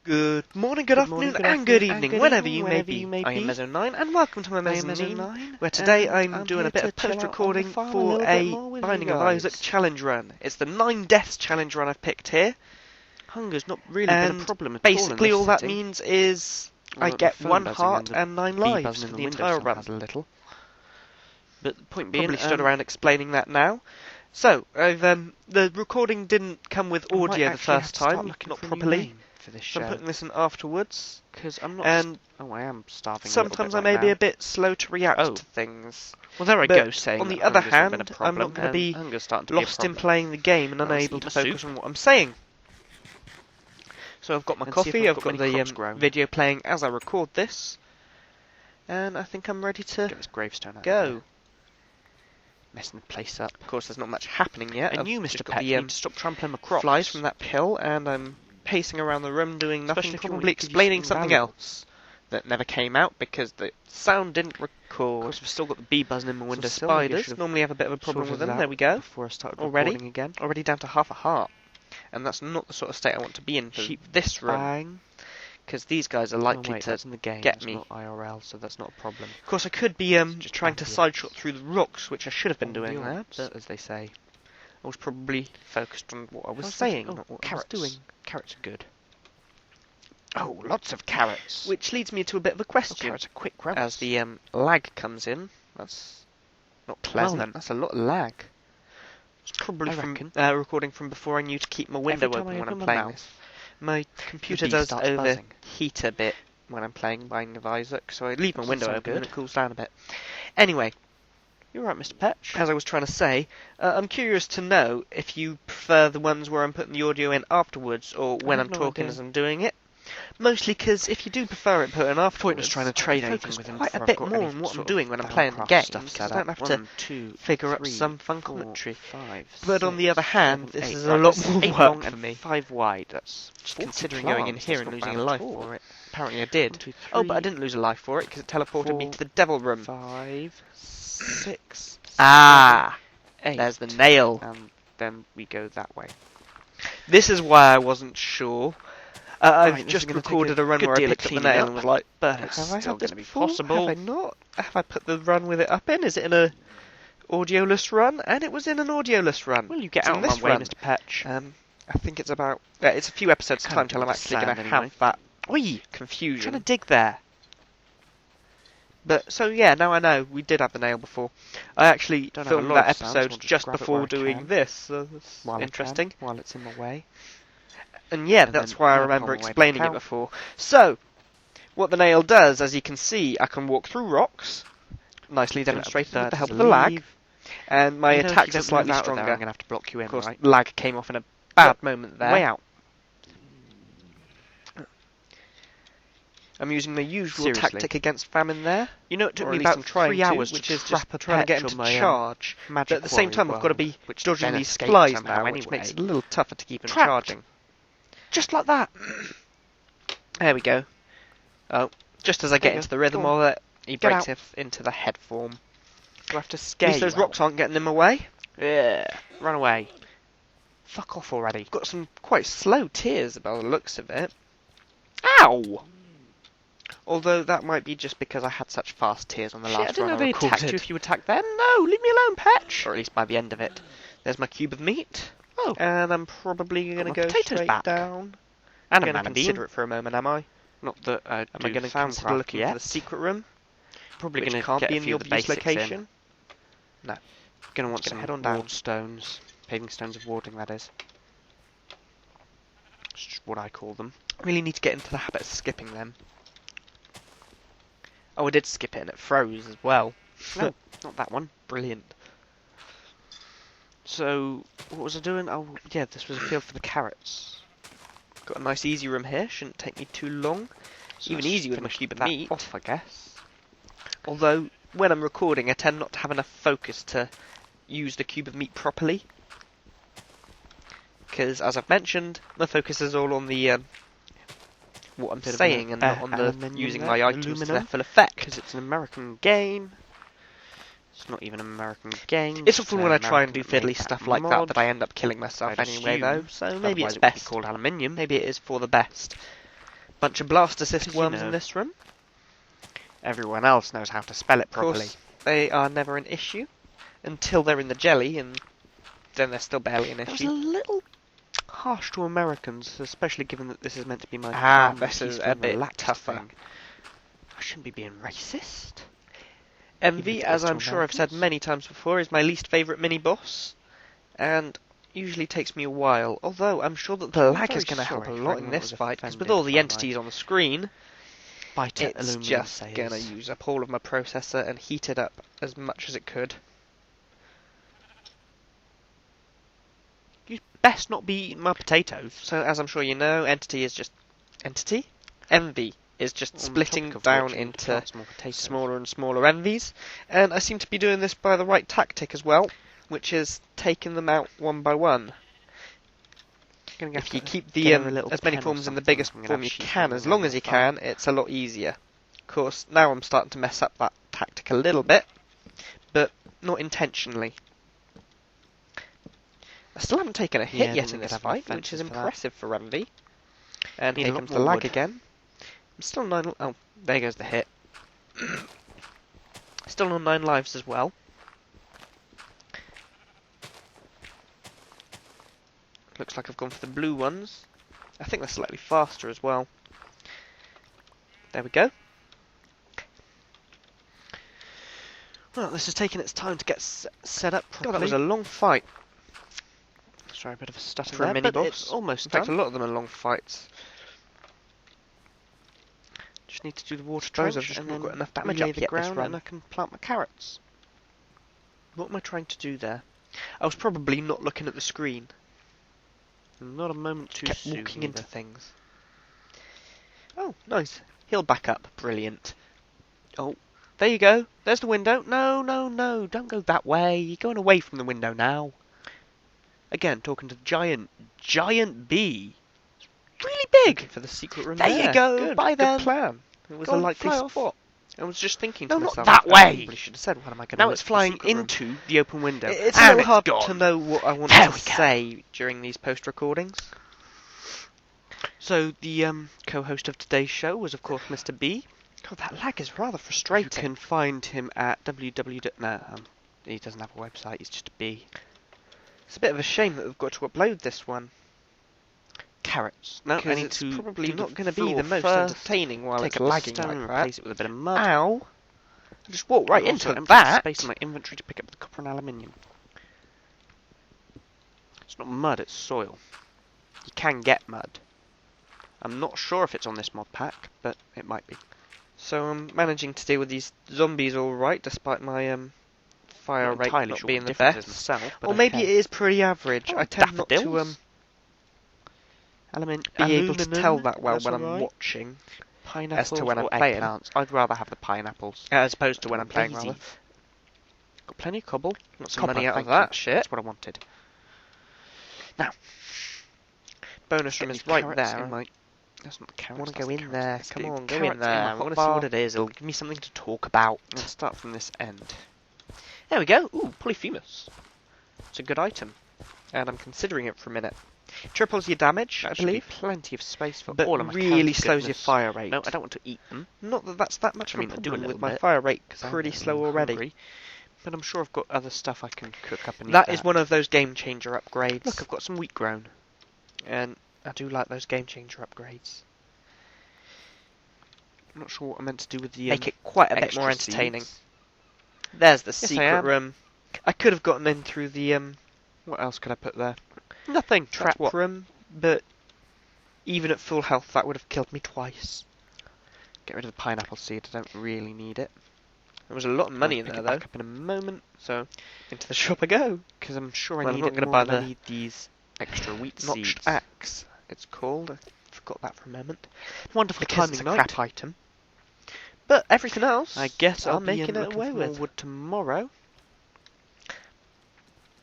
Good morning, good afternoon, and good evening, whenever you may be. I am Mezzo9, and welcome to my mezzanine, where today I'm doing a bit of post-recording for a Binding of Isaac challenge run. It's the 9 Deaths challenge run I've picked here. Hunger's not really been a problem at all. Basically, all that means is I get 1 heart and 9 lives for the entire run. But the point being, probably stood around explaining that now. So, the recording didn't come with audio the first time, not properly. So I'm putting this in afterwards, because I'm not. And I am starving. Sometimes I may be a bit slow to react to things. Well, there I go. Saying on the other hand, I'm not going to be lost in playing the game and unable to focus on what I'm saying. So I've got my coffee, I've got the video playing as I record this, and I think I'm ready to get this gravestone out go. Messing the place up. Of course, there's not much happening yet. And you, Mr. Pet, need to stop trampling my crops. Flies from that pill, and I'm pacing around the room doing nothing, probably explaining something else that never came out because the sound didn't record. Of course, we've still got the bee buzzing in my window. Spiders normally have a bit of a problem with them. There we go. Before I started recording again. Already down to half a heart, and that's not the sort of state I want to be in for this run. Because these guys are likely to in the game. Get me. Not IRL, so that's not a problem. Of course, I could be just trying to sideshot through the rocks, which I should have been doing that, as they say. I was probably focused on what I was saying, not what I was doing. Carrots are good. Oh, lots of carrots. Which leads me to a bit of a question. Carrots are quick grabs. As the lag comes in, that's not pleasant. Well, that's a lot of lag. It's probably from recording from before I knew to keep my window open when I'm playing this. My computer does overheat a bit when I'm playing Binding of Isaac, so I leave my window open and it cools down a bit. Anyway, you're right, Mr. Petch. As I was trying to say, I'm curious to know if you prefer the ones where I'm putting the audio in afterwards or when I'm talking as I'm doing it. Mostly because if you do prefer it put in afterwards, point was trying to trade anything with him quite a bit more on what I'm doing when I'm playing the game, because I don't have to figure up some fun commentary. But on the other hand, this is a lot more work for me. 5 wide, that's considering going in here and losing a life for it. Apparently I did. Oh, but I didn't lose a life for it, because it teleported me to the devil room. 5, 6, ah! 8. There's the nail. And then we go that way. This is why I wasn't sure. I've just recorded a run where I picked up the nail and was like, but it's still going to be possible. Have I not? Have I put the run with it up in? Is it in a audioless run? And it was in an audioless run. Well, you get out of my way, Mr. Patch. I think it's about... it's a few episodes time till I'm actually going to have that confusion. Trying to dig there. But, so yeah, now I know. We did have the nail before. I actually filmed that episode just before doing this, so that's interesting. While it's in my way. And yeah, that's why I remember explaining it before. So, what the nail does, as you can see, I can walk through rocks, nicely demonstrated with the help of the lag, and my attacks are slightly stronger. I'm going to have to block you in, of course, lag came off in a bad moment there. Way out. I'm using the usual tactic against famine there. You know, it took me about 3 hours which to is just trying to get into charge. But at the same time, I've got to be dodging these flies now, which makes it a little tougher to keep them charging. Just like that. There we go. Oh, just as I get into the rhythm of it, he breaks into the head form. Do I have to scare At least those rocks aren't getting in my way. Yeah, run away. Fuck off already. Got some quite slow tears by the looks of it. Ow! Although that might be just because I had such fast tears on the last run I didn't know they attacked you if you attacked them. No, leave me alone, Patch! Or at least by the end of it. There's my cube of meat. Oh. And I'm probably going to go straight down. And I'm going to consider it for a moment, am I? Not that am I going to consider looking for the secret room? Probably going to can't get be in the obvious location. No. Going to want some ward stones. Paving stones of warding, that is. It's just what I call them. I really need to get into the habit of skipping them. Oh, I did skip it and it froze as well. No, not that one. Brilliant. So, what was I doing? Oh, yeah, this was a field for the carrots. Got a nice easy room here, shouldn't take me too long. So even easier with my cube of meat. Off, I guess. Although, when I'm recording, I tend not to have enough focus to use the cube of meat properly. Because, as I've mentioned, my focus is all on the what I'm saying and not on the using my items to their full effect. Because it's an American game. It's not even an American game. It's often when I try and do fiddly stuff like that I end up killing myself anyway, though. So maybe it's best. Called aluminium. Maybe it is for the best. Bunch of blastocyst worms in this room. Everyone else knows how to spell it properly. Of course, they are never an issue until they're in the jelly, and then they're still barely an issue. It was a little harsh to Americans, especially given that this is meant to be my this is a bit tougher. Thing. I shouldn't be being racist. Envy, as I'm sure I've said many times before, is my least favourite mini-boss, and usually takes me a while, although I'm sure that the lag is going to help a lot in this fight, because with all the entities on the screen, it's just going to use up all of my processor and heat it up as much as it could. You best not be eating my potatoes. So, as I'm sure you know, Entity is just... Entity? Envy is just splitting down into smaller and smaller envies, and I seem to be doing this by the right tactic as well, which is taking them out one by one. If you keep the as many forms in the biggest form you can, as long as you can, it's a lot easier. Of course, now I'm starting to mess up that tactic a little bit, but not intentionally. I still haven't taken a hit yet in this fight, which is impressive for Envy. And here comes the lag again. I'm still on 9... Oh, there goes the hit. Still on 9 lives as well. Looks like I've gone for the blue ones. I think they're slightly faster as well. There we go. Well, this is taking its time to get set up properly. God, that was a long fight. Sorry, a bit of a stutter for a mini-boss. It's almost done. In fact, a lot of them are long fights. Just need to do the water trench, I've just not got enough damage up the ground, and I can plant my carrots. What am I trying to do there? I was probably not looking at the screen. Not a moment too soon. Kept walking into things. Oh, nice. He'll back up. Brilliant. Oh, there you go. There's the window. No, no, no. Don't go that way. You're going away from the window now. Again, talking to the giant bee. It's really big. Looking for the secret room there. There you go. Good. Bye then. Good plan. It was a likely spot. I was just thinking to myself, not that way! I probably should have said, what am I going to do? Now it's flying into the open window. It's so hard to know what I want to say during these post-recordings. So, the co-host of today's show was, of course, Mr. B. God, that lag is rather frustrating. You can find him at www... No, he doesn't have a website, he's just a B. It's a bit of a shame that we've got to upload this one. Carrots. No, and it's probably not going to be the most entertaining while it's lagging like that. Replace it with a bit of mud. Ow! I just walked right into that. Space in my inventory to pick up the copper and aluminium. It's not mud, it's soil. You can get mud. I'm not sure if it's on this mod pack, but it might be. So I'm managing to deal with these zombies all right, despite my fire rate not being the best. Myself, or maybe it is pretty average. I tend not to be able to tell that well when I'm watching as to when I'm playing. I'd rather have the pineapples as opposed to when I'm playing. Rather. Got plenty of cobble. Got some money out of that shit. That's what I wanted. Now, bonus room is right there. That's not the carrots. I want to go in there. Come on, go in there. I want to see what it is. It'll give me something to talk about. Let's start from this end. There we go. Ooh, Polyphemus. It's a good item, and I'm considering it for a minute. Triples your damage, I believe. Plenty of space for all of my really slows your fire rate. No, I don't want to eat them. Not that that's that much of a problem with my fire rate, because I'm pretty slow already. But I'm sure I've got other stuff I can cook up and eat. That is one of those game changer upgrades. Look, I've got some wheat grown. And I do like those game changer upgrades. I'm not sure what I meant to do with the make it quite a bit more entertaining. There's the secret room. I could have gotten in through the what else could I put there? Nothing. Trap room, but even at full health, that would have killed me twice. Get rid of the pineapple seed. I don't really need it. There was a lot of money in there, though. Back up in a moment, so into the shop I go. Because I'm sure I need it more than I need these extra wheat seeds. Notched axe, it's called. I forgot that for a moment. Wonderful timing, it's a crap item. But everything else, I guess I'll making it away with. Wood tomorrow.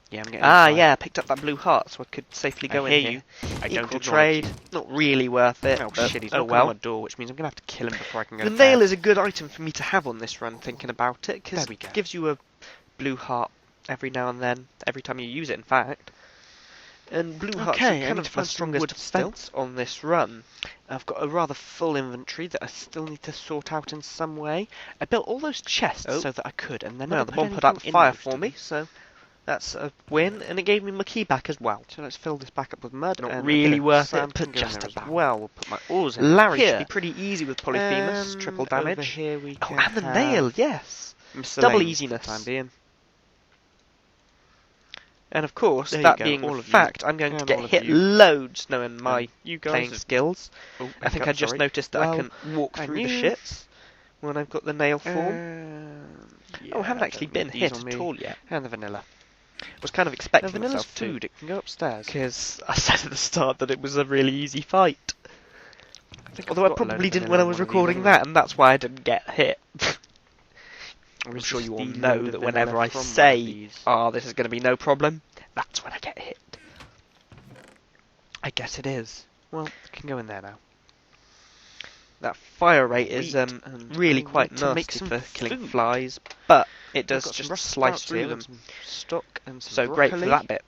Yeah, I'm getting yeah, I picked up that blue heart, so I could safely go in here. I don't trade. Not really worth it. Oh shit, he's knocking on my door, which means I'm going to have to kill him before I can go. The nail is a good item for me to have on this run, thinking about it, because it gives you a blue heart every now and then, every time you use it, in fact. And blue hearts are kind of my strongest defense on this run. I've got a rather full inventory that I still need to sort out in some way. I built all those chests so that I could, and then the bomb put out the fire for me, so that's a win, and it gave me my key back as well. So let's fill this back up with mud. Not really worth it, but just about. Well, we'll put my oars in Larry here. should be pretty easy with Polyphemus, triple damage. Over here we can and the nail, yes. Double easiness. Time being. And of course, that being a fact, I'm going to get hit loads knowing my playing skills. I think I just noticed that I can walk through the shits when I've got the nail form. I haven't actually been hit at all yet. And the vanilla. I was kind of expecting vanilla's food, it can go upstairs. Because I said at the start that it was a really easy fight. Although I probably didn't when I was recording that, and that's why I didn't get hit. I'm sure you all know that whenever I say, this is going to be no problem, that's when I get hit. I guess it is. Well, it can go in there now. That fire rate is really quite nasty for killing flies, but it does just slice through them. Stock and some so broccoli. Great for that bit.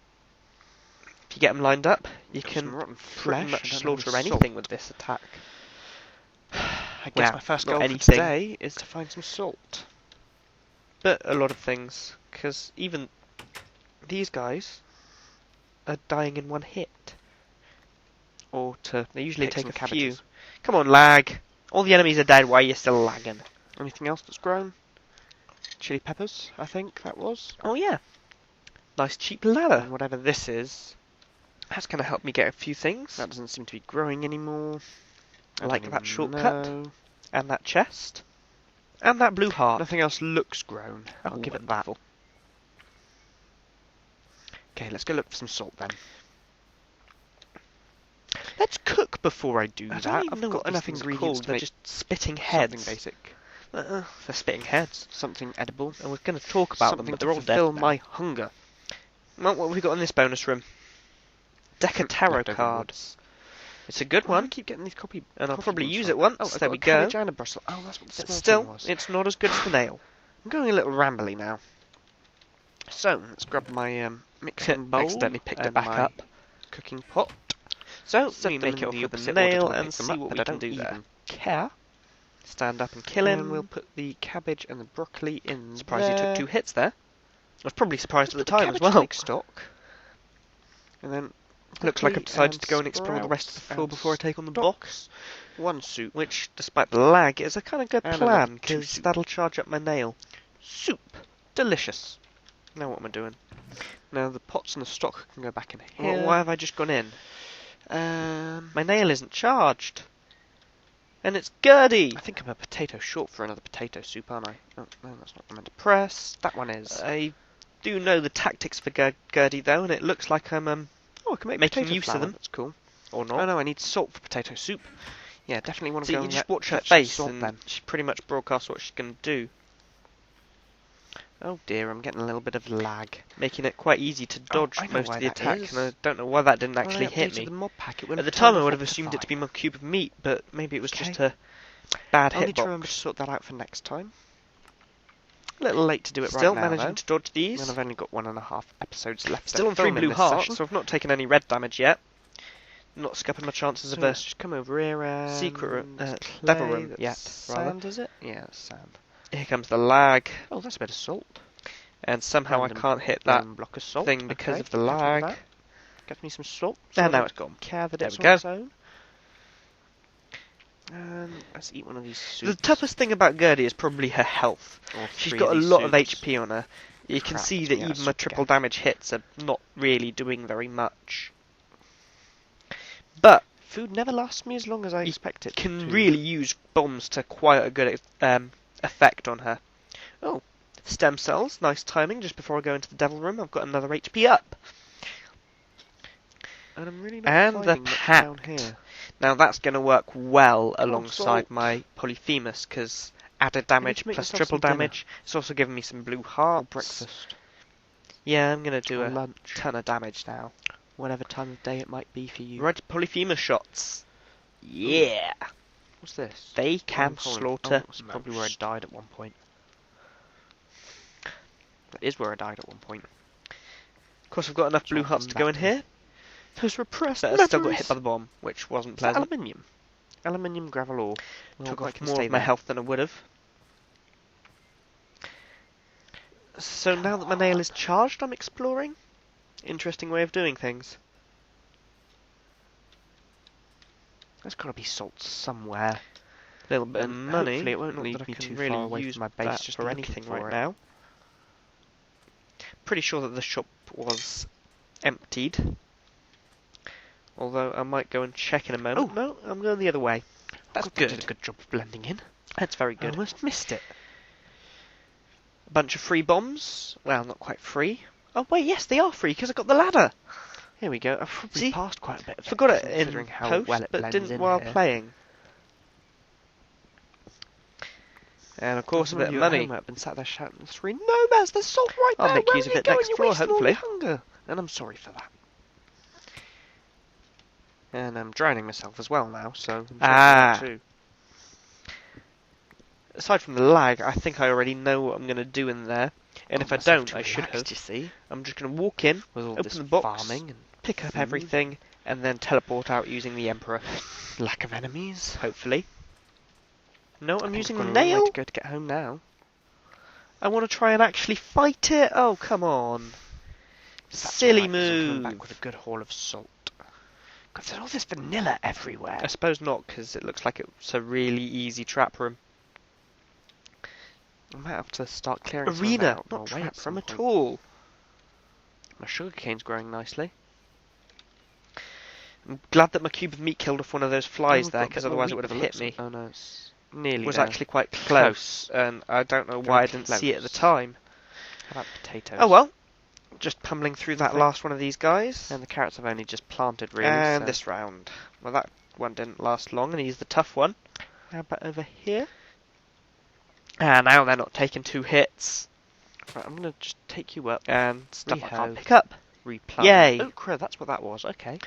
If you get them lined up, you can pretty much slaughter anything with this attack. I guess my first goal for today is to find some salt. But a lot of things, because even these guys are dying in one hit. They usually take a few. Come on, lag. All the enemies are dead, why are you still lagging? Anything else that's grown? Chili peppers, I think that was. Oh yeah. Nice cheap ladder. And whatever this is. That's going to help me get a few things. That doesn't seem to be growing anymore. I like that shortcut. And that chest. And that blue heart. Nothing else looks grown. I'll give it that. Okay, let's go look for some salt then. Let's cook before I do that. I've got enough ingredients to make just spitting heads. Something basic. They're spitting heads. Something edible. And we're going to talk about them, but they're all dead now. My hunger. Well, what have we got in this bonus room? Deck of tarot cards. It's a good one. I keep getting these copy, and I'll probably use it once. There we go. And a Brussels. Oh, that's what the small still, thing was. It's not as good as the nail. I'm going a little rambly now. So let's grab my mixing bowl. Accidentally picked it back up. Cooking pot. So we make it off with the nail and see what we can do there. Care. Stand up and kill him. And we'll put the cabbage and the broccoli in. Surprised you took 2 hits there. I was probably surprised at the time as well. Stock. And then looks like I've decided to go and explore the rest of the floor before I take on the box. 1 soup. Which, despite the lag, is a kind of good plan, because that'll charge up my nail. Soup. Delicious. Now what am I doing? Now the pots and the stock can go back in here. Well, why have I just gone in? My nail isn't charged. And it's Gertie! I think I'm a potato short for another potato soup, aren't I? Oh, no, that's not what I meant to press. That one is. I do know the tactics for Gertie, though, and it looks like I'm I can make making use of them. That's cool. Or not. Oh no, I need salt for potato soup. Yeah, definitely want to go you and just watch her face, and she pretty much broadcasts what she's going to do. Oh dear, I'm getting a little bit of lag. Making it quite easy to dodge most of the attack, and I don't know why that didn't actually hit me. The mod pack, At the time I would have assumed it to be my cube of meat, but maybe it was just a bad hitbox. I'll need to remember to sort that out for next time. A little late to do it right now, Still managing to dodge these. And I've only got 1.5 episodes left. Still on 3 blue hearts, so I've not taken any red damage yet. Not scupping my chances of a just come over here and secret level room yet. Sand, is it? Yeah, it's sand. Here comes the lag. Oh, that's a bit of salt. And somehow I can't hit that block of salt thing because of the lag. Get me some salt. And now it's gone. There we go. Let's eat one of these soups. The toughest thing about Gertie is probably her health. She's got a lot of HP on her. You can see that even my triple damage hits are not really doing very much. But food never lasts me as long as I expect it to. You can really use bombs to quite a good effect on her. Oh, stem cells. Nice timing just before I go into the devil room. I've got another HP up. And I'm really not finding much down here. Now that's going to work well alongside my Polyphemus, because added damage plus triple damage. It's also giving me some blue hearts. Breakfast. Yeah, I'm going to do a lunch. Ton of damage now. Whatever time of day it might be for you. Right, Polyphemus shots. Yeah. What's this? They can slaughter. That's probably where I died at one point. That is where I died at one point. Of course, I've got enough blue hearts to go in here. Those repressed but I memories. still got hit by the bomb, which wasn't pleasant. Aluminium. Aluminium gravel ore. Took off more of my health than I would have. So now that my nail is charged, I'm exploring. Interesting way of doing things. There's got to be salt somewhere. A little bit of money. Hopefully it won't Not lead that me I can too really far away use from my base that just for anything right now. Pretty sure that the shop was emptied. Although I might go and check in a moment. Oh. No, I'm going the other way. That's good. Did a good job of blending in. That's very good. I almost missed it. A bunch of free bombs. Well, not quite free. Oh wait, yes, they are free because I got the ladder. Here we go. I've probably passed quite a bit of it. Forgot it considering in how post, well it but blends didn't in while here. playing. And of course, a bit of money. I've been sat there shouting at the screen. No, Baz, there's salt right there. I'll make use of it next floor, hopefully. Hunger. And I'm sorry for that. And I'm drowning myself as well now, so I'm too. Aside from the lag, I think I already know what I'm going to do in there. And if I don't, I should have. You see? I'm just going to walk in, with all open this the box, farming and pick up food. everything, and then teleport out using the Emperor. Lack of enemies. Hopefully. No, I'm using the nail. nail. To go to get home now. I want to try and actually fight it. Oh, come on. Silly move. I'm coming back with a good haul of salt. God, there's all this vanilla everywhere. I suppose not, because it looks like it's a really easy trap room. I might have to start clearing Arena, out not trap room at at all. My sugarcane's growing nicely. I'm glad that my cube of meat killed off one of those flies there, because otherwise it would have hit me. Oh no, it's nearly It was there. actually quite close, and I don't know why I didn't see it at the time. How about potatoes? Oh well, just pummeling through that last one of these guys. And the carrots have only just planted, really. And so. this round. Well, that one didn't last long, and he's the tough one. How about over here? And now they're not taking 2 hits. Right, I'm going to just take you up. And stuff I can't Rehoe. pick up. Replant. Yay! Oh, crap, that's what that was. Okay.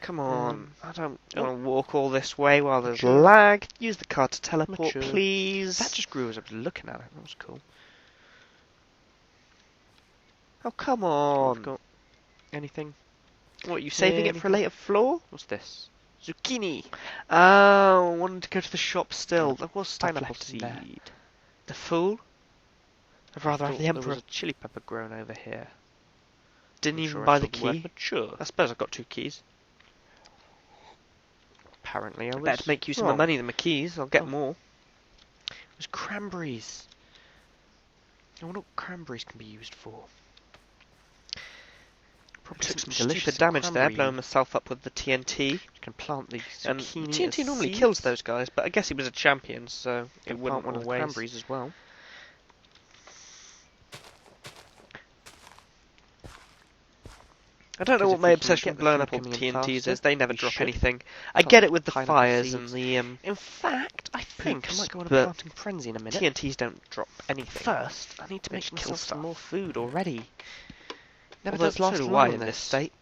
Come on. I don't want to walk all this way while there's lag. Use the card to teleport, please. That just grew as I was looking at it. That was cool. Oh, come on. Got anything? What, are you saving it for a later floor? What's this? Zucchini! Oh, I wanted to go to the shop still. There was stuff Pineapple left in there. seed. The fool? I'd rather have the Emperor. There was a chili pepper grown over here. Didn't even buy the key. Mature. I suppose I've got 2 keys. Apparently I was Better make use of my money than my keys. I'll get more. There's cranberries. I wonder what cranberries can be used for. Probably Took some stupid damage there, blowing myself up with the TNT. You can plant the zucchini. And TNT normally kills those guys, but I guess he was a champion, so it wouldn't one of the always. cranberries as well. I don't know what my obsession with blowing up all the TNTs is. They never drop anything. I get it with the fires and the In fact, I think I might go on a but planting frenzy in a minute. TNTs don't drop anything. First, I need to make myself some more food already. Never Although does last so do long I in this state.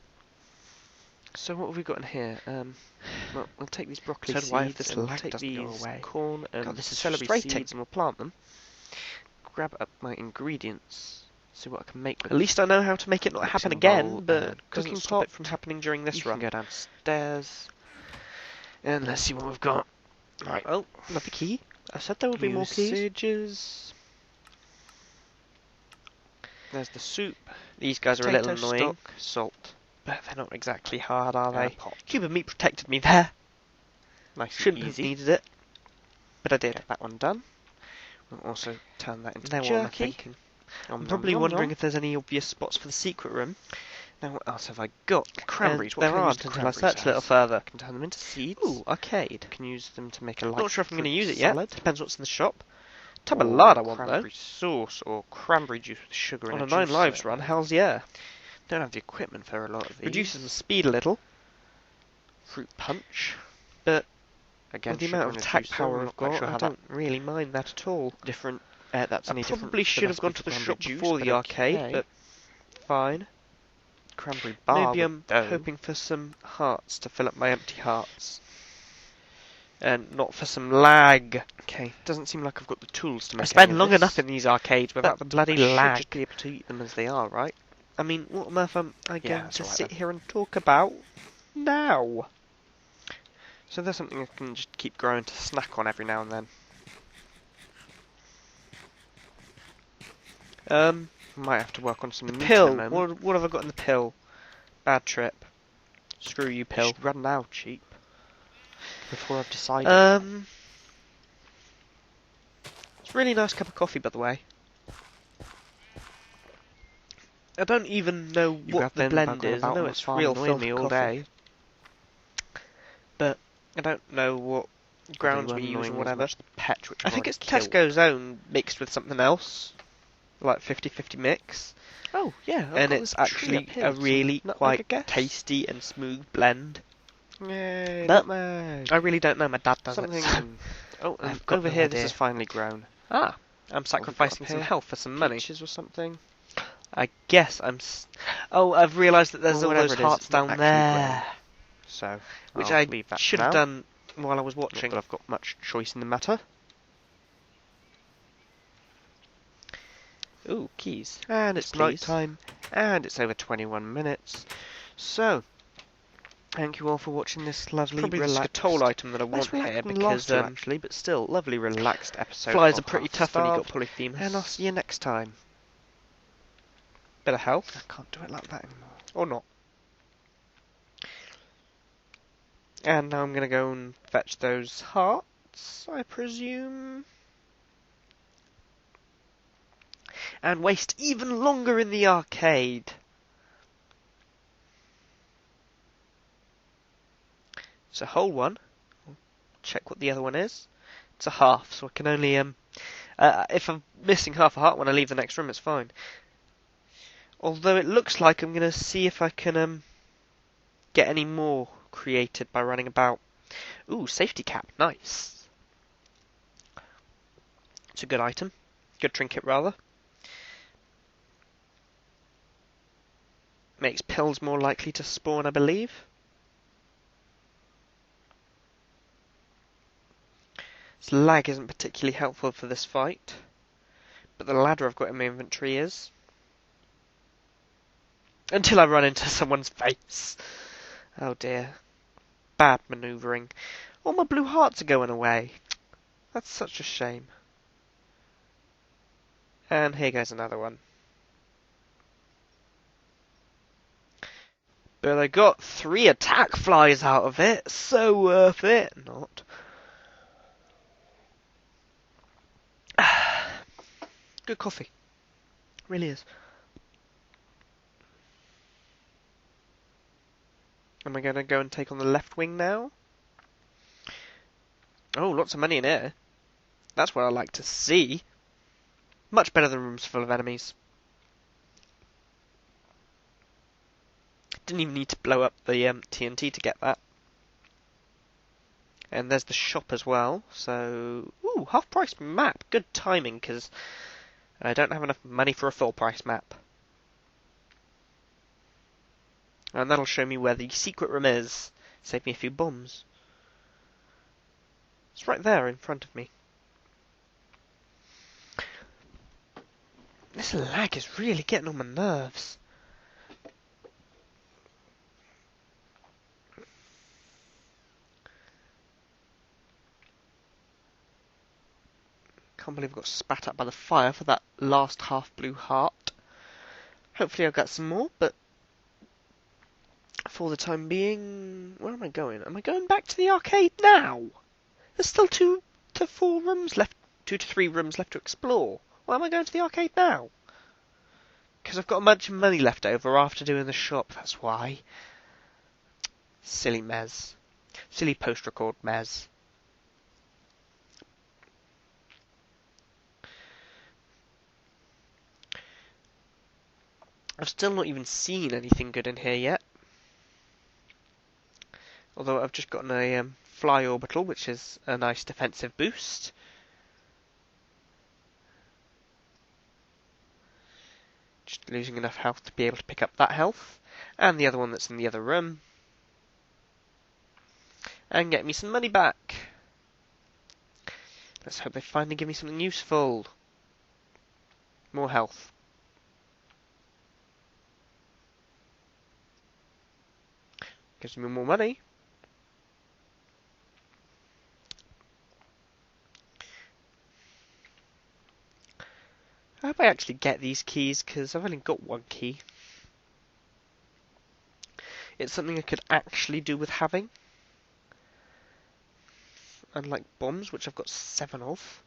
So what have we got in here? Well, we'll take these broccoli So do I if seeds this and lag take doesn't go these away. corn and God, this is celery frustrating. seeds and we'll plant them. Grab up my ingredients. See what I can make with At least I know how to make it not happen again, but cooking doesn't stop pot it from happening during this You run. can go downstairs. And let's see what we've got. Right. Oh, another key. I said there would be more keys. Sausages. There's the soup. These guys are a little Potato annoying, stock, salt. but they're not exactly hard, are And they? a pot. Cube of meat protected me there. Nice Shouldn't and easy. have needed it, but I did. Get that one done. We'll also turn that into Now what am I jerky. thinking? I'm probably wondering if there's any obvious spots for the secret room. Now what else have I got? Cranberries. What There can I use aren't the until I cranberries search a little as? further. I can turn them into seeds. Ooh, arcade. I can use them to make a light Not sure if I'm going to fruit use it yet. salad. Depends what's in the shop. Tabalade I want though. Cranberry sauce or cranberry juice with sugar On and a 9 lives juicer. run, hell's yeah. Don't have the equipment for a lot of these. Reduces the speed a little. Fruit punch. But Again, with the sugar amount of and a attack juicer, power I'm I've not quite got, sure I how don't really mind that at all. different. That's I only different. probably should have gone to the recipe for shop cranberry juice, before the but arcade, okay. but fine. Cranberry bar. Maybe with I'm dough. hoping for some hearts to fill up my empty hearts. And not for some lag. Okay, doesn't seem like I've got the tools to make I spend any of long this. enough in these arcades without the bloody I should lag. just be able to eat them as they are, right? I mean, what on earth am I going to sit here and talk about now? So there's something I can just keep growing to snack on every now and then. Might have to work on some meat pill. in a moment. What have I got in the pill? Bad trip. Screw you, pill. You should run now, cheap. Before I've decided. It's a really nice cup of coffee, by the way. I don't even know what the blend is. I know it's real filter all day, but I don't know what grounds we use or whatever. I think it's Tesco's own mixed with something else, like 50-50 mix. Oh yeah, and it's actually a really quite tasty and smooth blend. Yay, but I really don't know. My dad does something. Oh, over here, this has finally grown. Ah, I'm sacrificing some health for some money. Peaches or something. I guess I'm. Oh, I've realised that there's all those hearts down there. So, which I should have done while I was watching. Not that I've got much choice in the matter. Ooh, keys. And it's night time, and it's over 21 minutes. So, thank you all for watching this lovely, relaxed toll item that I want here because actually, but still, lovely, relaxed episode. Flies are pretty tough when you got polyphemus. And I'll see you next time. Bit of health. I can't do it like that anymore. Or not. And now I'm going to go and fetch those hearts, I presume. And waste even longer in the arcade. It's a whole one. I'll check what the other one is. It's a half, so I can only if I'm missing half a heart when I leave the next room, it's fine. Although it looks like I'm going to see if I can get any more created by running about. Ooh, safety cap, nice. It's a good item. Good trinket, rather. Makes pills more likely to spawn, I believe. This lag isn't particularly helpful for this fight, but the ladder I've got in my inventory is. Until I run into someone's face. Oh dear. Bad manoeuvring. All my blue hearts are going away. That's such a shame. And here goes another one. But I got 3 attack flies out of it. So worth it. Not. Good coffee. Really is. Am I going to go and take on the left wing now? Oh, lots of money in here. That's what I like to see. Much better than rooms full of enemies. Didn't even need to blow up the TNT to get that. And there's the shop as well. So, ooh, half-price map. Good timing, because I don't have enough money for a full-price map. And that'll show me where the secret room is. Save me a few bombs. It's right there in front of me. This lag is really getting on my nerves. Can't believe I got spat at by the fire for that last half blue heart. Hopefully I'll get some more, but for the time being, where am I going? Am I going back to the arcade now? There's still 2 to 4 rooms left, 2 to 3 rooms left to explore. Why am I going to the arcade now? Because I've got a bunch of money left over after doing the shop, that's why. Silly Mez. Silly post-record Mez. I've still not even seen anything good in here yet. Although I've just gotten a fly orbital, which is a nice defensive boost. Just losing enough health to be able to pick up that health. And the other one that's in the other room. And get me some money back. Let's hope they finally give me something useful. More health. Gives me more money. I hope I actually get these keys, because I've only got one key. It's something I could actually do with having. Unlike bombs, which I've got 7 of.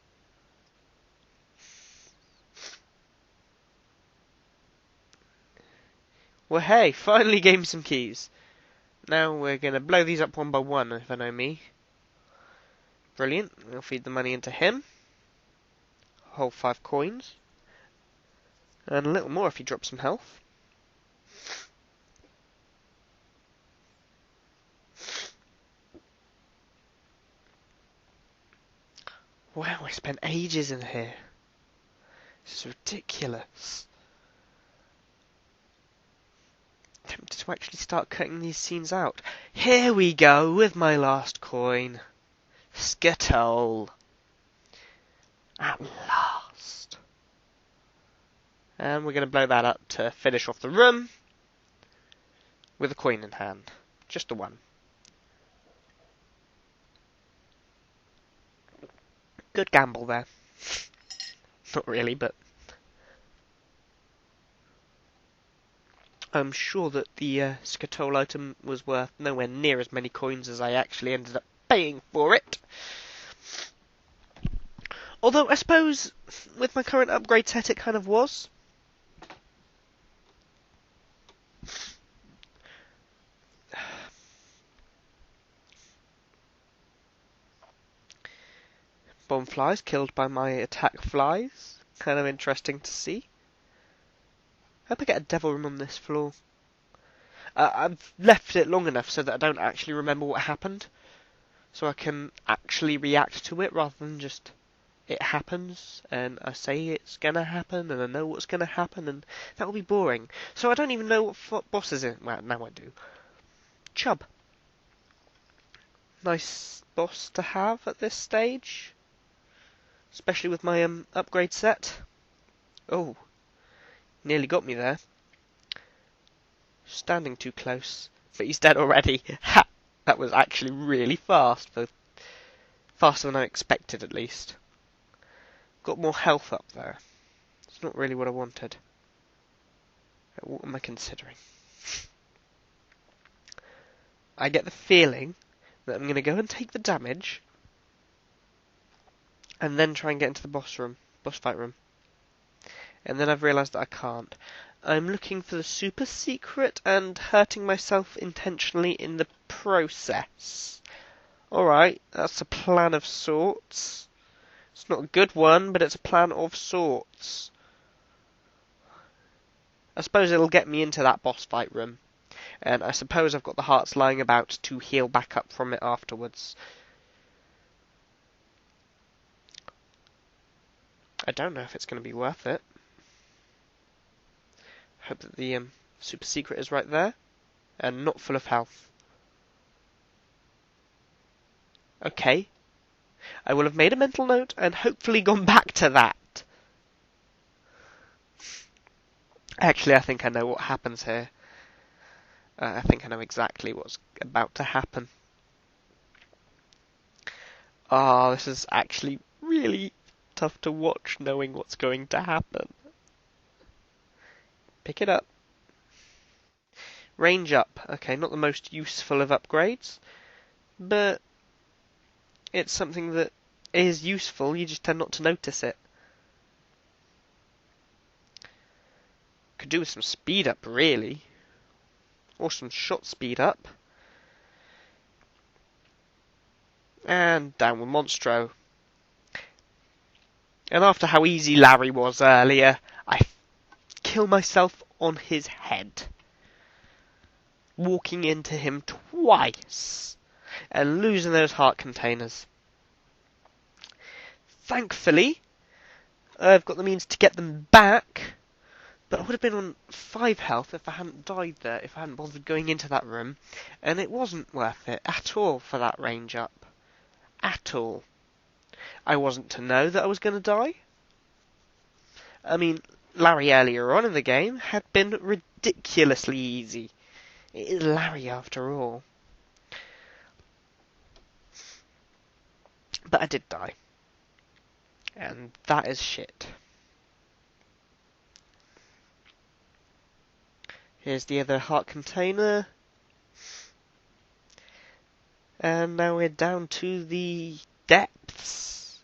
Well, hey, finally gave me some keys. Now we're going to blow these up one by one, if I know me. Brilliant. We'll feed the money into him. Whole 5 coins. And a little more if he drops some health. Wow, I spent ages in here. This is ridiculous. Tempted to actually start cutting these scenes out. Here we go with my last coin. Skittle. At last. And we're going to blow that up to finish off the room. With a coin in hand. Just the one. Good gamble there. Not really, but... I'm sure that the Skittle item was worth nowhere near as many coins as I actually ended up paying for it. Although, I suppose, with my current upgrade set, it kind of was. Bomb flies killed by my attack flies. Kind of interesting to see. Hope I get a devil room on this floor. I've left it long enough so that I don't actually remember what happened. So I can actually react to it rather than just it happens and I say it's gonna happen and I know what's gonna happen, and that will be boring. So I don't even know what boss is in. Well, now I do. Chub. Nice boss to have at this stage. Especially with my upgrade set. Oh. Nearly got me there. Standing too close. But he's dead already. Ha! That was actually really fast. Faster than I expected, at least. Got more health up there. It's not really what I wanted. What am I considering? I get the feeling that I'm going to go and take the damage. And then try and get into the boss fight room. And then I've realised that I can't. I'm looking for the super secret and hurting myself intentionally in the process. Alright, that's a plan of sorts. It's not a good one, but it's a plan of sorts. I suppose it'll get me into that boss fight room. And I suppose I've got the hearts lying about to heal back up from it afterwards. I don't know if it's going to be worth it. Hope that the super secret is right there and not full of health. Okay. I will have made a mental note and hopefully gone back to that. Actually, I think I know what happens here. I think I know exactly what's about to happen. Ah, this is actually really tough to watch knowing what's going to happen. Pick it up. Range up. Okay, not the most useful of upgrades, but it's something that is useful, you just tend not to notice it. Could do with some speed up, really. Or some shot speed up. And down with Monstro. And after how easy Larry was earlier, I kill myself on his head. Walking into him twice. And losing those heart containers. Thankfully, I've got the means to get them back. But I would have been on 5 health if I hadn't died there, if I hadn't bothered going into that room. And it wasn't worth it at all for that range up. At all. I wasn't to know that I was going to die. I mean, Larry earlier on in the game had been ridiculously easy. It is Larry after all. But I did die. And that is shit. Here's the other heart container. And now we're down to the depths.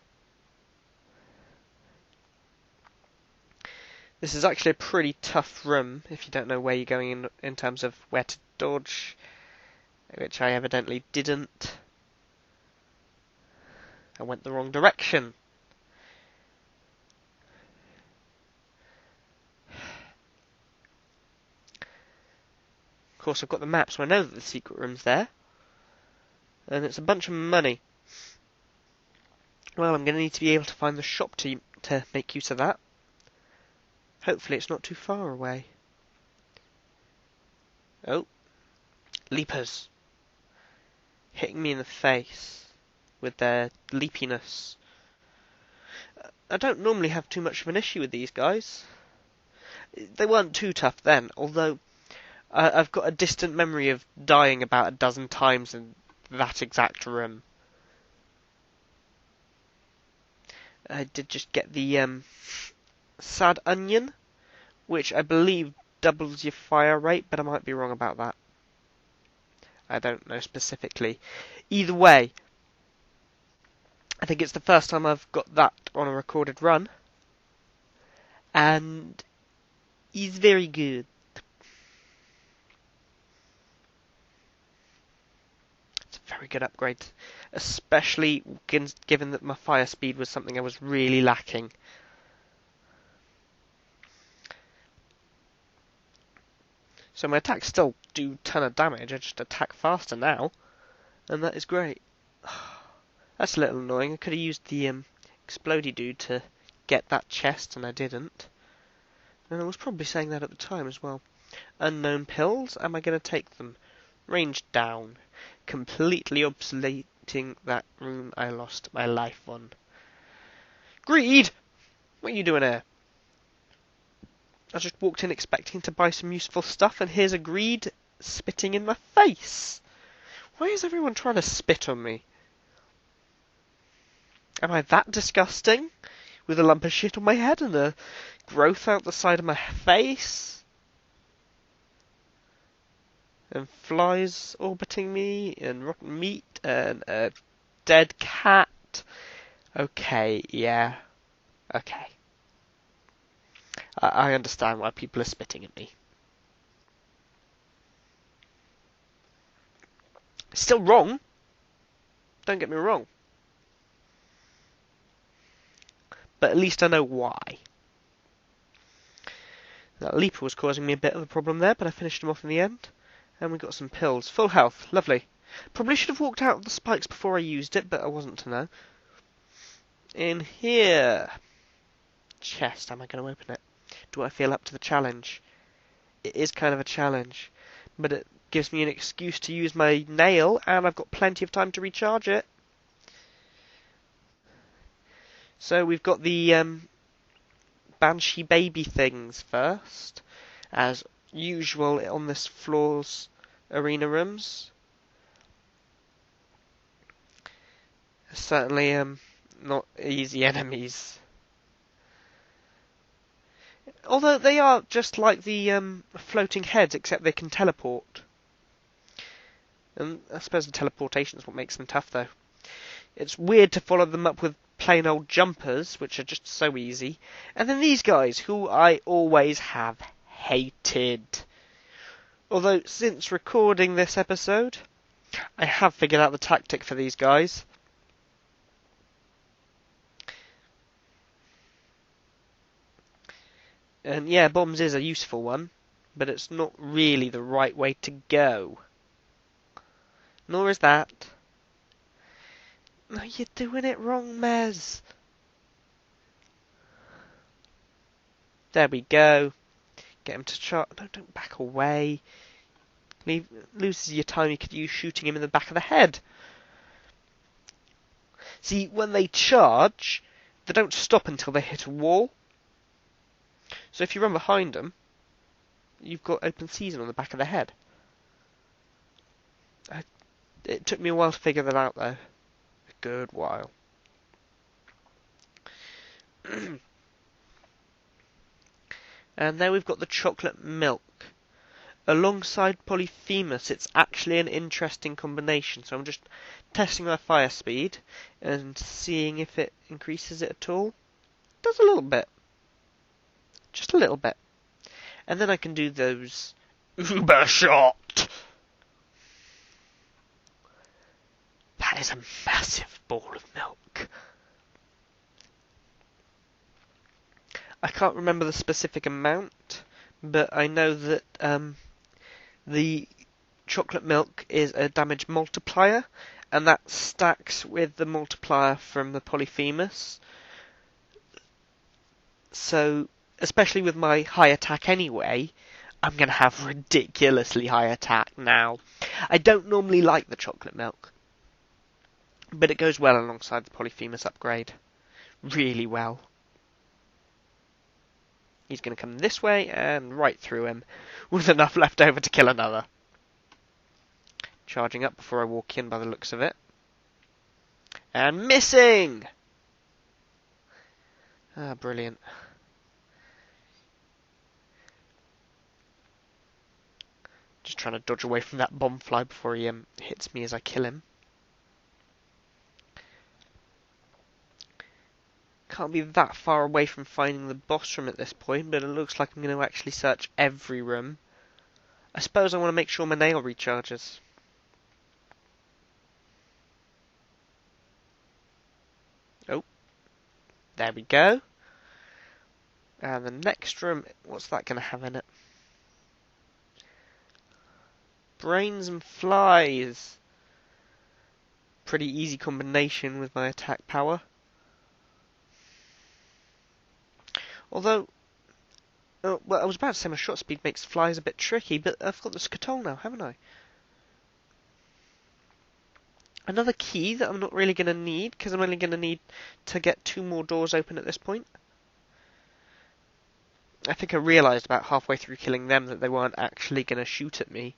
This is actually a pretty tough room if you don't know where you're going in terms of where to dodge, which I evidently didn't. I went the wrong direction. Of course, I've got the map, so I know that the secret room's there. And it's a bunch of money. Well, I'm going to need to be able to find the shop to make use of that. Hopefully it's not too far away. Oh. Leapers. Hitting me in the face with their leapiness. I don't normally have too much of an issue with these guys. They weren't too tough then, although I've got a distant memory of dying about a dozen times in that exact room. I did just get the sad onion, which I believe doubles your fire rate, but I might be wrong about that. I don't know specifically. Either way, I think it's the first time I've got that on a recorded run, and he's very good. It's a very good upgrade, especially given that my fire speed was something I was really lacking. So my attacks still do a ton of damage, I just attack faster now, and that is great. That's a little annoying. I could have used the explodey dude to get that chest, and I didn't. And I was probably saying that at the time as well. Unknown pills, am I going to take them? Range down. Completely obsoleting that room I lost my life on. Greed! What are you doing here? I just walked in expecting to buy some useful stuff, and here's a greed spitting in my face. Why is everyone trying to spit on me? Am I that disgusting? With a lump of shit on my head and a growth out the side of my face? And flies orbiting me, and rotten meat, and a dead cat. Okay, yeah. Okay. I understand why people are spitting at me. Still wrong. Don't get me wrong. But at least I know why. That leaper was causing me a bit of a problem there, but I finished him off in the end. And we got some pills. Full health. Lovely. Probably should have walked out of the spikes before I used it, but I wasn't to know. In here. Chest. Am I going to open it? Do I feel up to the challenge? It is kind of a challenge, but it gives me an excuse to use my nail, and I've got plenty of time to recharge it. So we've got the Banshee baby things first, as usual on this floor's arena rooms. Certainly not easy enemies. Although they are just like the floating heads, except they can teleport. And I suppose the teleportation is what makes them tough, though. It's weird to follow them up with plain old jumpers, which are just so easy. And then these guys, who I always have hated. Although, since recording this episode, I have figured out the tactic for these guys. And yeah, bombs is a useful one, but it's not really the right way to go. Nor is that. No, you're doing it wrong, Mez. There we go. Get him to charge. No, don't back away. Loses your time you could use shooting him in the back of the head. See, when they charge, they don't stop until they hit a wall. So if you run behind them, you've got open season on the back of the head. It took me a while to figure that out, though. A good while. And there we've got the chocolate milk. Alongside Polyphemus, it's actually an interesting combination. So I'm just testing my fire speed and seeing if it increases it at all. It does a little bit. Just a little bit. And then I can do those Uber shot. That is a massive ball of milk. I can't remember the specific amount, but I know that the chocolate milk is a damage multiplier, and that stacks with the multiplier from the Polyphemus. So, especially with my high attack anyway, I'm going to have ridiculously high attack now. I don't normally like the chocolate milk, but it goes well alongside the Polyphemus upgrade. Really well. He's going to come this way and right through him, with enough left over to kill another. Charging up before I walk in by the looks of it. And missing! Ah, brilliant. Just trying to dodge away from that bomb fly before he hits me as I kill him. Can't be that far away from finding the boss room at this point, but it looks like I'm going to actually search every room. I suppose I want to make sure my nail recharges. Oh, there we go. And the next room, what's that going to have in it? Brains and flies. Pretty easy combination with my attack power. Although, well, I was about to say my shot speed makes flies a bit tricky, but I've got the Scuttle now, haven't I? Another key that I'm not really going to need, because I'm only going to need to get 2 more doors open at this point. I think I realised about halfway through killing them that they weren't actually going to shoot at me,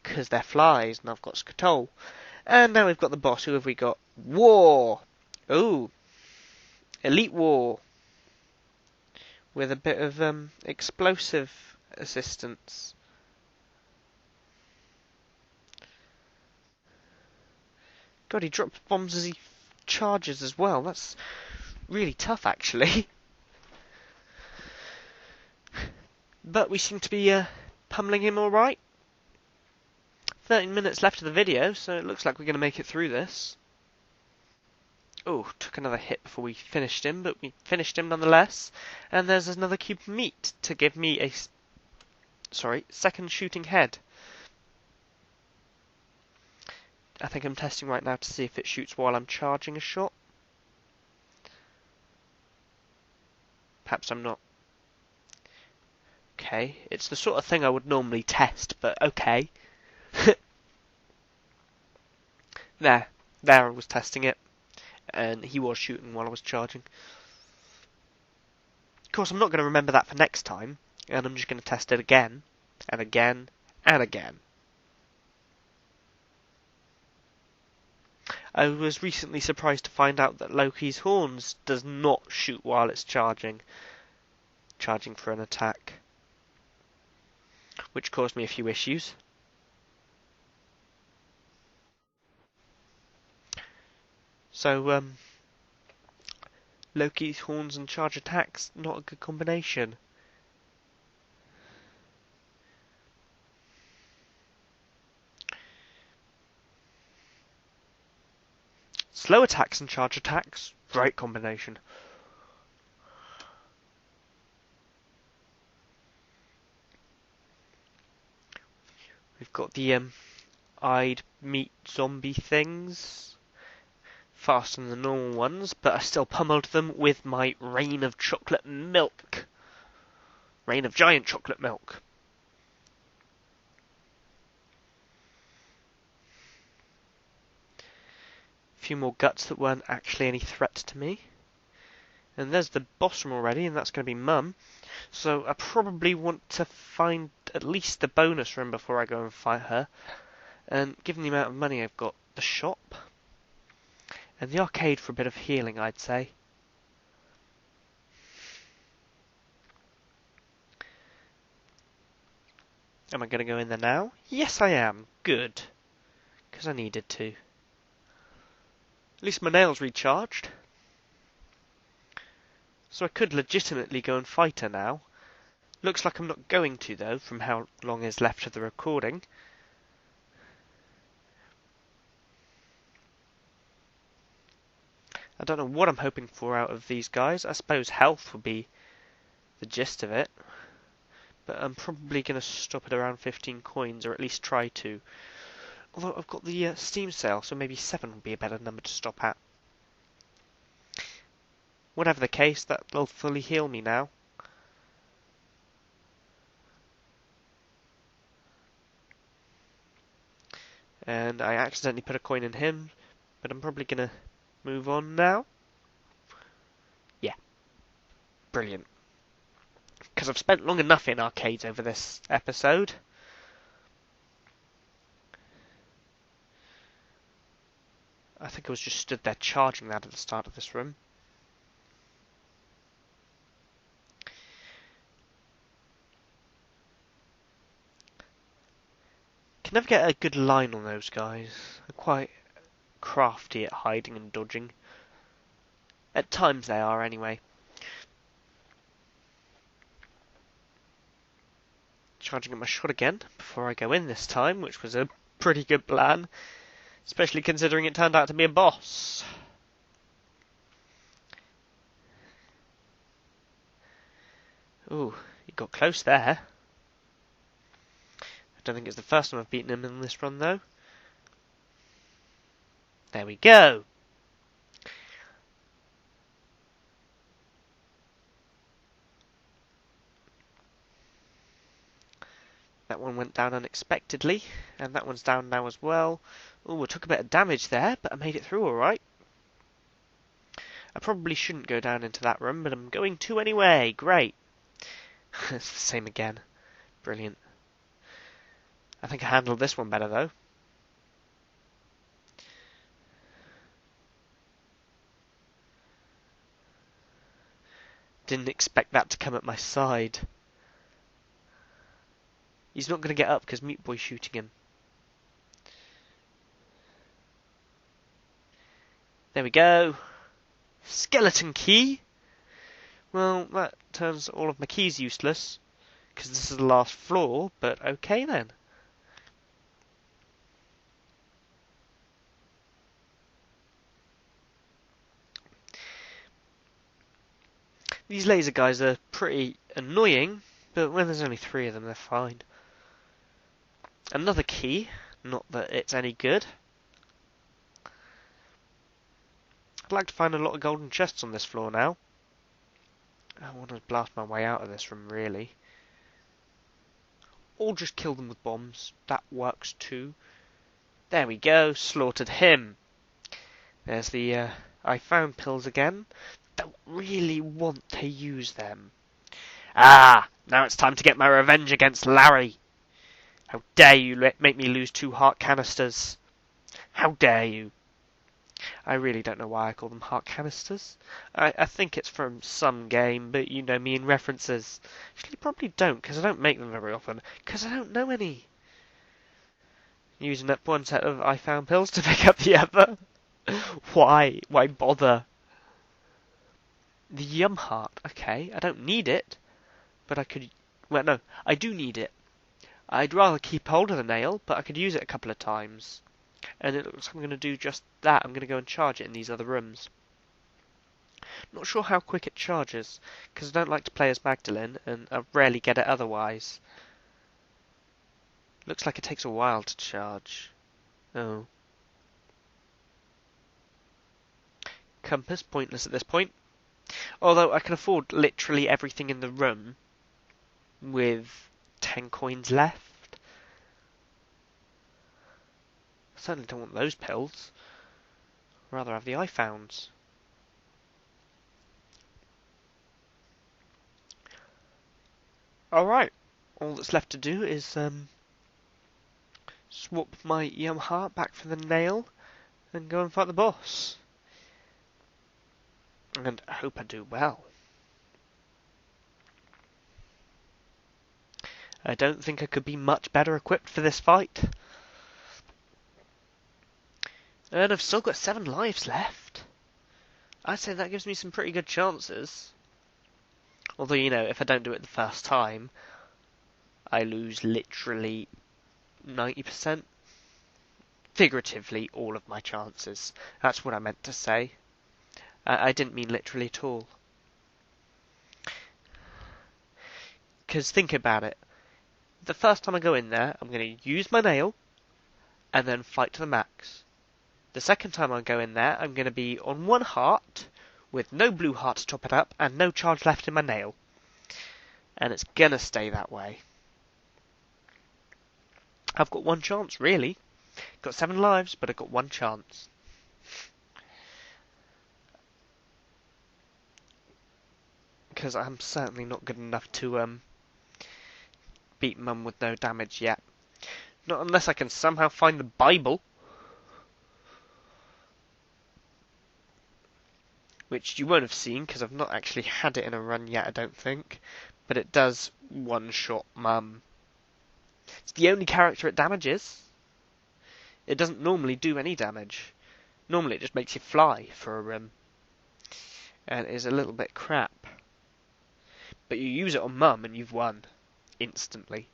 because they're flies, and I've got Scuttle. And now we've got the boss. Who have we got? War! Ooh. Elite War. With a bit of explosive assistance. God, he drops bombs as he charges as well. That's really tough, actually. But we seem to be pummeling him alright. 13 minutes left of the video, so it looks like we're going to make it through this. Oh, took another hit before we finished him, but we finished him nonetheless. And there's another cube of meat to give me a second shooting head. I think I'm testing right now to see if it shoots while I'm charging a shot. Perhaps I'm not. Okay, it's the sort of thing I would normally test, but okay. There I was testing it. And he was shooting while I was charging. Of course, I'm not going to remember that for next time, and I'm just going to test it again, and again, and again. I was recently surprised to find out that Loki's horns does not shoot while it's charging for an attack, which caused me a few issues. So, Loki's horns and charge attacks, not a good combination. Slow attacks and charge attacks, great combination. We've got the eyed meat zombie things. Faster than the normal ones, but I still pummeled them with my rain of chocolate milk. Rain of giant chocolate milk. A few more guts that weren't actually any threat to me. And there's the boss room already, and that's going to be Mum. So I probably want to find at least the bonus room before I go and fight her. And given the amount of money I've got, the shop and the arcade for a bit of healing, I'd say. Am I going to go in there now? Yes, I am. Good. Because I needed to. At least my nail's recharged. So I could legitimately go and fight her now. Looks like I'm not going to, though, from how long is left of the recording. I don't know what I'm hoping for out of these guys. I suppose health would be the gist of it. But I'm probably going to stop at around 15 coins, or at least try to. Although I've got the Steam sale, so maybe 7 would be a better number to stop at. Whatever the case, that'll fully heal me now. And I accidentally put a coin in him, but I'm probably going to move on now. Yeah. Brilliant. Because I've spent long enough in arcades over this episode. I think I was just stood there charging that at the start of this room. Can never get a good line on those guys. They're quite crafty at hiding and dodging. At times they are, anyway. Charging at my shot again before I go in this time, which was a pretty good plan. Especially considering it turned out to be a boss. Ooh, he got close there. I don't think it's the first time I've beaten him in this run, though. There we go. That one went down unexpectedly, and that one's down now as well. Ooh, I took a bit of damage there, but I made it through alright. I probably shouldn't go down into that room, but I'm going to anyway. Great. It's the same again. Brilliant. I think I handled this one better, though. Didn't expect that to come at my side. He's not going to get up because Meat Boy's shooting him. There we go. Skeleton key. Well, that turns all of my keys useless. Because this is the last floor, but okay then. These laser guys are pretty annoying, but when there's only 3 of them, they're fine. Another key. Not that it's any good. I'd like to find a lot of golden chests on this floor now. I want to blast my way out of this room, really. Or just kill them with bombs. That works too. There we go. Slaughtered him. There's the I found pills again. Don't really want to use them. Ah! Now it's time to get my revenge against Larry. How dare you make me lose 2 heart canisters. How dare you. I really don't know why I call them heart canisters. I think it's from some game, but you know me in references. Actually, probably don't, because I don't make them very often, because I don't know any. Using up one set of I found pills to pick up the other. Why? Why bother? The Yum Heart. Okay, I don't need it, but I could... Well, no, I do need it. I'd rather keep hold of the nail, but I could use it a couple of times. And it looks like I'm going to do just that. I'm going to go and charge it in these other rooms. Not sure how quick it charges, because I don't like to play as Magdalene, and I rarely get it otherwise. Looks like it takes a while to charge. Oh. Compass, pointless at this point. Although I can afford literally everything in the room with 10 coins left. I certainly don't want those pills. I'd rather have the I founds. Alright, all that's left to do is swap my heart back for the nail and go and fight the boss. And I hope I do well. I don't think I could be much better equipped for this fight. And I've still got 7 lives left. I'd say that gives me some pretty good chances. Although, you know, if I don't do it the first time, I lose literally 90%. Figuratively, all of my chances. That's what I meant to say. I didn't mean literally at all. Because think about it. The first time I go in there, I'm going to use my nail and then fight to the max. The second time I go in there, I'm going to be on 1 heart with no blue heart to top it up and no charge left in my nail. And it's going to stay that way. I've got 1 chance, really. Got 7 lives, but I've got 1 chance. Because I'm certainly not good enough to beat Mum with no damage yet. Not unless I can somehow find the Bible. Which you won't have seen, because I've not actually had it in a run yet, I don't think. But it does one-shot Mum. It's the only character it damages. It doesn't normally do any damage. Normally it just makes you fly for a rim. And it is a little bit crap. But you use it on Mum and you've won. Instantly.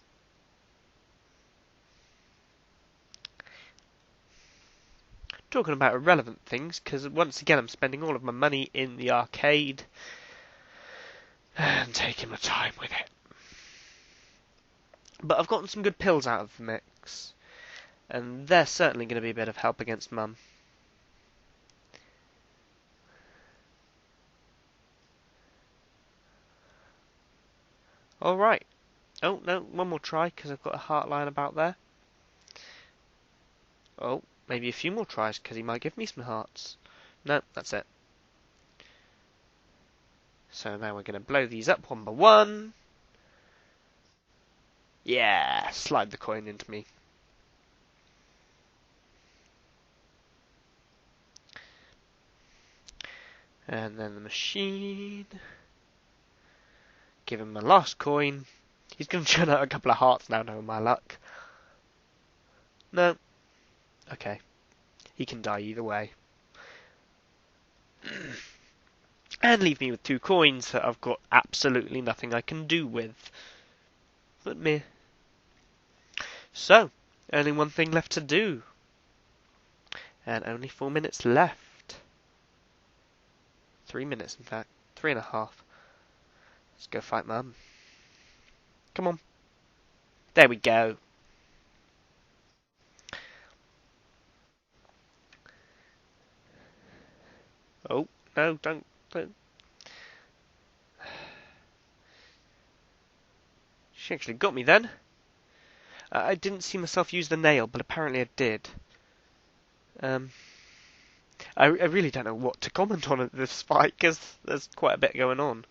Talking about irrelevant things, because once again I'm spending all of my money in the arcade. And taking my time with it. But I've gotten some good pills out of the mix. And they're certainly going to be a bit of help against Mum. Alright. Oh, no, 1 more try, because I've got a heart line about there. Oh, maybe a few more tries, because he might give me some hearts. No, that's it. So now we're going to blow these up 1 by 1. Yeah, slide the coin into me. And then the machine. Give him my last coin. He's going to churn out a couple of hearts now, knowing my luck. No. Okay. He can die either way. And leave me with 2 coins that I've got absolutely nothing I can do with. But meh. So, only 1 thing left to do. And only 4 minutes left. 3 minutes, in fact. 3.5. Let's go fight Mum. Come on. There we go. Oh, no, don't. She actually got me then. I didn't see myself use the nail, but apparently I did. I really don't know what to comment on at this fight, because there's quite a bit going on.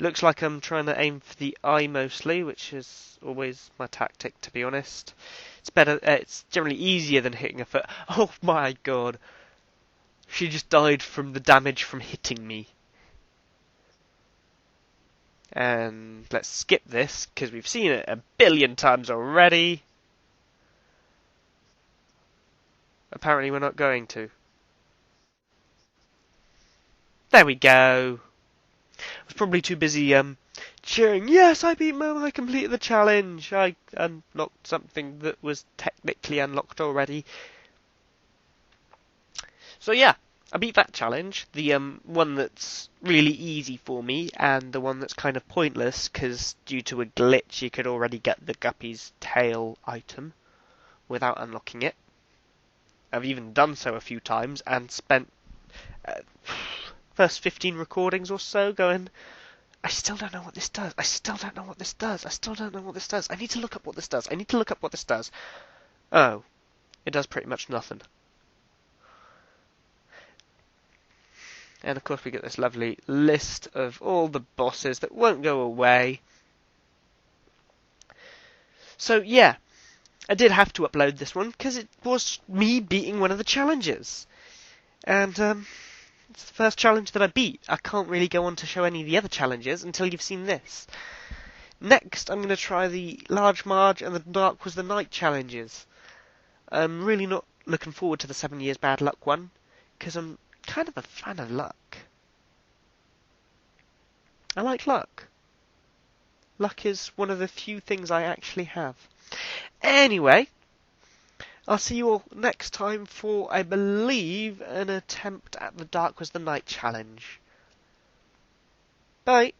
Looks like I'm trying to aim for the eye mostly, which is always my tactic, to be honest. It's better. It's generally easier than hitting a foot. Oh my god. She just died from the damage from hitting me. And let's skip this, because we've seen it a billion times already. Apparently we're not going to. There we go. I was probably too busy cheering, yes, I beat Mum, I completed the challenge. I unlocked something that was technically unlocked already. So yeah, I beat that challenge. The one that's really easy for me, and the one that's kind of pointless, because due to a glitch you could already get the Guppy's tail item without unlocking it. I've even done so a few times, and spent first 15 recordings or so going, I still don't know what this does. I still don't know what this does. I still don't know what this does. I need to look up what this does. I need to look up what this does. Oh, it does pretty much nothing. And of course we get this lovely list of all the bosses that won't go away. So yeah, I did have to upload this one because it was me beating one of the challenges. And it's the first challenge that I beat. I can't really go on to show any of the other challenges until you've seen this. Next, I'm going to try the Large Marge and the Dark Was the Night challenges. I'm really not looking forward to the 7 Years Bad Luck one, because I'm kind of a fan of luck. I like luck. Luck is one of the few things I actually have. Anyway, I'll see you all next time for, I believe, an attempt at the Dark Was the Night challenge. Bye.